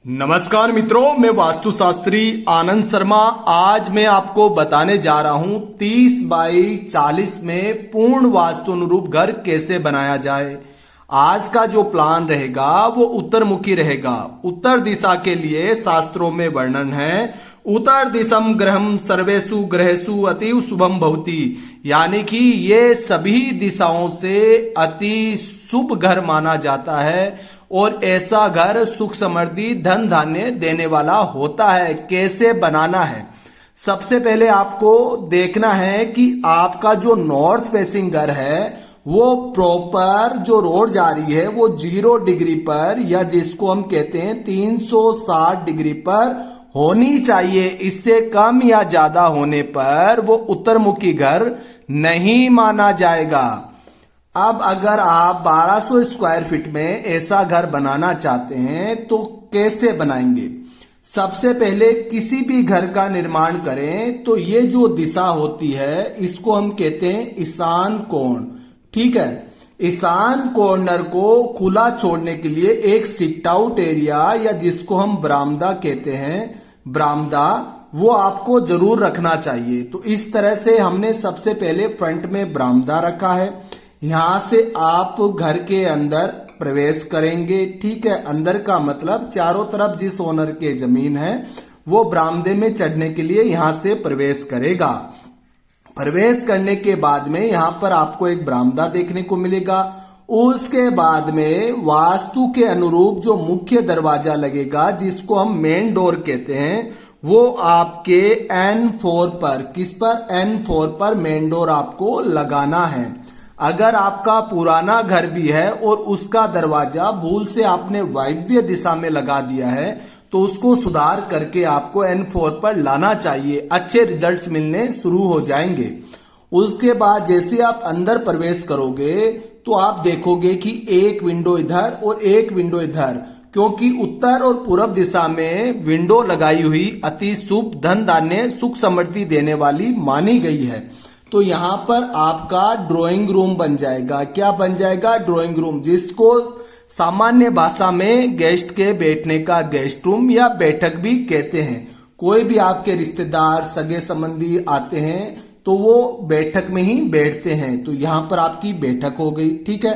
नमस्कार मित्रों, मैं वास्तुशास्त्री आनंद शर्मा। आज मैं आपको बताने जा रहा हूं 30 बाई 40 में पूर्ण वास्तु अनुरूप घर कैसे बनाया जाए। आज का जो प्लान रहेगा वो उत्तर मुखी रहेगा। उत्तर दिशा के लिए शास्त्रों में वर्णन है, उत्तर दिशम ग्रहम सर्वेषु ग्रहेषु अति शुभम भवति, यानी कि ये सभी दिशाओं से अति शुभ घर माना जाता है और ऐसा घर सुख समृद्धि धन धान्य देने वाला होता है। कैसे बनाना है, सबसे पहले आपको देखना है कि आपका जो नॉर्थ फेसिंग घर है वो प्रॉपर जो रोड जा रही है वो 0 डिग्री पर, या जिसको हम कहते हैं 360 डिग्री पर होनी चाहिए। इससे कम या ज्यादा होने पर वो उत्तरमुखी घर नहीं माना जाएगा। अब अगर आप 1200 स्क्वायर फीट में ऐसा घर बनाना चाहते हैं तो कैसे बनाएंगे। सबसे पहले किसी भी घर का निर्माण करें तो ये जो दिशा होती है इसको हम कहते हैं ईशान कोण। ठीक है, ईशान कॉर्नर को खुला छोड़ने के लिए एक सिट आउट एरिया, या जिसको हम बरामदा कहते हैं, बरामदा, वो आपको जरूर रखना चाहिए। तो इस तरह से हमने सबसे पहले फ्रंट में बरामदा रखा है। यहां से आप घर के अंदर प्रवेश करेंगे। ठीक है, अंदर का मतलब चारों तरफ जिस ओनर के जमीन है वो बरामदे में चढ़ने के लिए यहां से प्रवेश करेगा। प्रवेश करने के बाद में यहां पर आपको एक बरामदा देखने को मिलेगा। उसके बाद में वास्तु के अनुरूप जो मुख्य दरवाजा लगेगा, जिसको हम मेन डोर कहते हैं, वो आपके N4 पर, किस पर, N4 पर मेन डोर आपको लगाना है। अगर आपका पुराना घर भी है और उसका दरवाजा भूल से आपने वायव्य दिशा में लगा दिया है तो उसको सुधार करके आपको N4 पर लाना चाहिए। अच्छे रिजल्ट्स मिलने शुरू हो जाएंगे। उसके बाद जैसे आप अंदर प्रवेश करोगे तो आप देखोगे कि एक विंडो इधर और एक विंडो इधर, क्योंकि उत्तर और पूर्व दिशा में विंडो लगाई हुई अति शुभ धन धान्य सुख समृद्धि देने वाली मानी गई है। तो यहाँ पर आपका ड्राइंग रूम बन जाएगा। क्या बन जाएगा? ड्राइंग रूम, जिसको सामान्य भाषा में गेस्ट के बैठने का गेस्ट रूम या बैठक भी कहते हैं। कोई भी आपके रिश्तेदार सगे संबंधी आते हैं तो वो बैठक में ही बैठते हैं। तो यहाँ पर आपकी बैठक हो गई। ठीक है,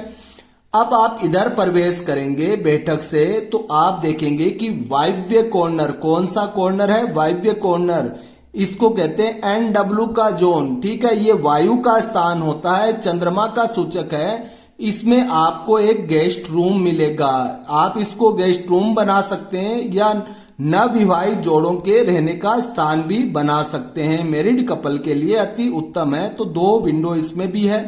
अब आप इधर प्रवेश करेंगे बैठक से तो आप देखेंगे कि वायव्य कॉर्नर, कौन सा कॉर्नर है? वायव्य कॉर्नर, इसको कहते हैं NW का जोन। ठीक है, ये वायु का स्थान होता है, चंद्रमा का सूचक है। इसमें आपको एक गेस्ट रूम मिलेगा। आप इसको गेस्ट रूम बना सकते हैं या नवविवाहित जोड़ों के रहने का स्थान भी बना सकते हैं। मैरिड कपल के लिए अति उत्तम है। तो 2 विंडो इसमें भी है।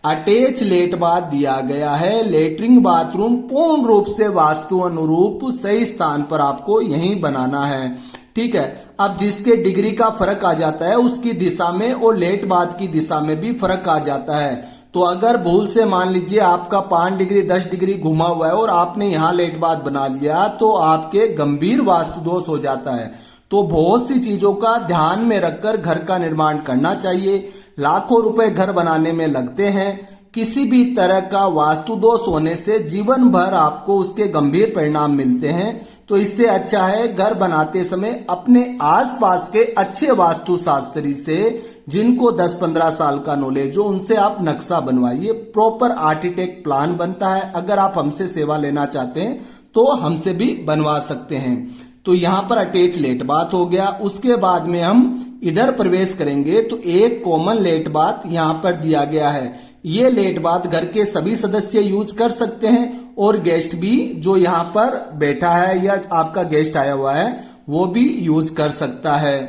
अटैच लेट बाथ दिया गया है। लेटरिंग बाथरूम पूर्ण रूप से वास्तु अनुरूप सही स्थान पर आपको यहीं बनाना है। ठीक है, अब जिसके डिग्री का फर्क आ जाता है उसकी दिशा में और लेट बाथ की दिशा में भी फर्क आ जाता है। तो अगर भूल से मान लीजिए आपका 5 डिग्री 10 डिग्री घुमा हुआ है और आपने यहाँ लेट बाथ बना लिया तो आपके गंभीर वास्तु दोष हो जाता है। तो बहुत सी चीजों का ध्यान में रखकर घर का निर्माण करना चाहिए। लाखों रुपए घर बनाने में लगते हैं। किसी भी तरह का वास्तु दोष होने से जीवन भर आपको उसके गंभीर परिणाम मिलते हैं। तो इससे अच्छा है घर बनाते समय अपने आसपास के अच्छे वास्तु शास्त्री से, जिनको 10-15 साल का नॉलेज हो, उनसे आप नक्शा बनवाइए। प्रॉपर आर्किटेक्ट प्लान बनता है। अगर आप हमसे सेवा लेना चाहते हैं तो हमसे भी बनवा सकते हैं। तो यहाँ पर अटैच लेट बाथ हो गया। उसके बाद में हम इधर प्रवेश करेंगे तो एक कॉमन लेट बाथ यहाँ पर दिया गया है। ये लेट बाथ घर के सभी सदस्य यूज कर सकते हैं और गेस्ट भी जो यहाँ पर बैठा है या आपका गेस्ट आया हुआ है वो भी यूज कर सकता है।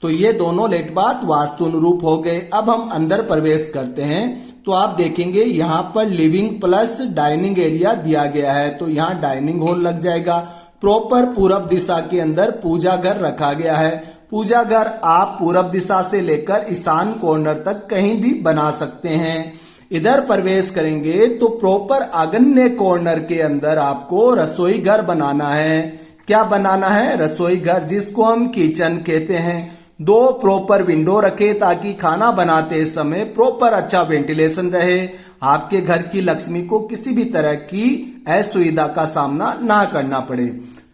तो ये दोनों लेट बाथ वास्तु अनुरूप हो गए। अब हम अंदर प्रवेश करते हैं तो आप देखेंगे यहाँ पर लिविंग प्लस डाइनिंग एरिया दिया गया है। तो यहाँ डाइनिंग हॉल लग जाएगा। प्रॉपर पूरब दिशा के अंदर पूजा घर रखा गया है। पूजा घर आप पूरब दिशा से लेकर ईशान कॉर्नर तक कहीं भी बना सकते हैं। इधर प्रवेश करेंगे तो प्रॉपर आग्नेय कॉर्नर के अंदर आपको रसोई घर बनाना है। क्या बनाना है? रसोई घर, जिसको हम किचन कहते हैं। 2 प्रॉपर विंडो रखे ताकि खाना बनाते समय प्रॉपर अच्छा वेंटिलेशन रहे, आपके घर की लक्ष्मी को किसी भी तरह की असुविधा का सामना ना करना पड़े।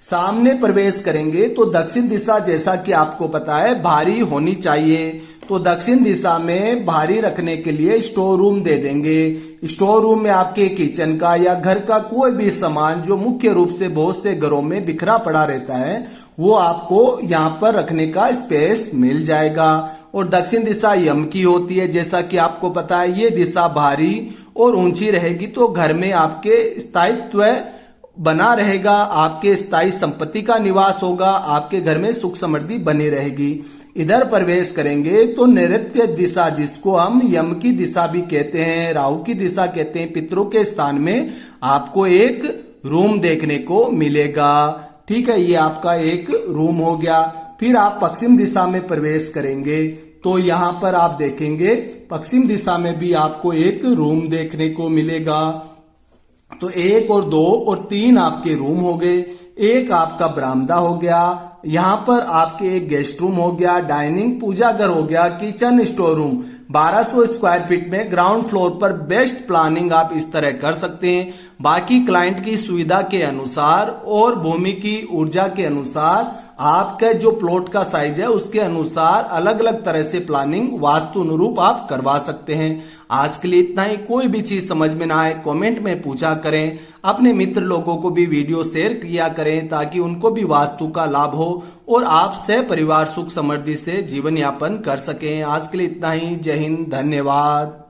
सामने प्रवेश करेंगे तो दक्षिण दिशा जैसा कि आपको पता है भारी होनी चाहिए, तो दक्षिण दिशा में भारी रखने के लिए स्टोर रूम दे देंगे। स्टोर रूम में आपके किचन का या घर का कोई भी सामान जो मुख्य रूप से बहुत से घरों में बिखरा पड़ा रहता है वो आपको यहाँ पर रखने का स्पेस मिल जाएगा। और दक्षिण दिशा यम की होती है, जैसा कि आपको पता है ये दिशा भारी और ऊंची रहेगी तो घर में आपके स्थायित्व बना रहेगा, आपके स्थायी संपत्ति का निवास होगा, आपके घर में सुख समृद्धि बनी रहेगी। इधर प्रवेश करेंगे तो नैऋत्य दिशा जिसको हम यम की दिशा भी कहते हैं, राहु की दिशा कहते हैं, पितरों के स्थान में आपको एक रूम देखने को मिलेगा। ठीक है, ये आपका एक रूम हो गया। फिर आप पश्चिम दिशा में प्रवेश करेंगे तो यहाँ पर आप देखेंगे पश्चिम दिशा में भी आपको एक रूम देखने को मिलेगा। तो 1 और 2 और 3 आपके रूम हो गए, एक आपका बरामदा हो गया, यहाँ पर आपके एक गेस्ट रूम हो गया, डाइनिंग पूजा घर हो गया, kitchen store room. 1200 square feet में ग्राउंड फ्लोर पर बेस्ट प्लानिंग आप इस तरह कर सकते हैं। बाकी क्लाइंट की सुविधा के अनुसार और भूमि की ऊर्जा के अनुसार आपका जो प्लॉट का साइज है उसके अनुसार अलग अलग तरह से प्लानिंग वास्तु अनुरूप आप करवा सकते हैं। आज के लिए इतना ही। कोई भी चीज समझ में ना आए कमेंट में पूछा करें, अपने मित्र लोगों को भी वीडियो शेयर किया करें ताकि उनको भी वास्तु का लाभ हो और आप सह परिवार सुख समृद्धि से जीवन यापन कर सकें। आज के लिए इतना ही। जय हिंद, धन्यवाद।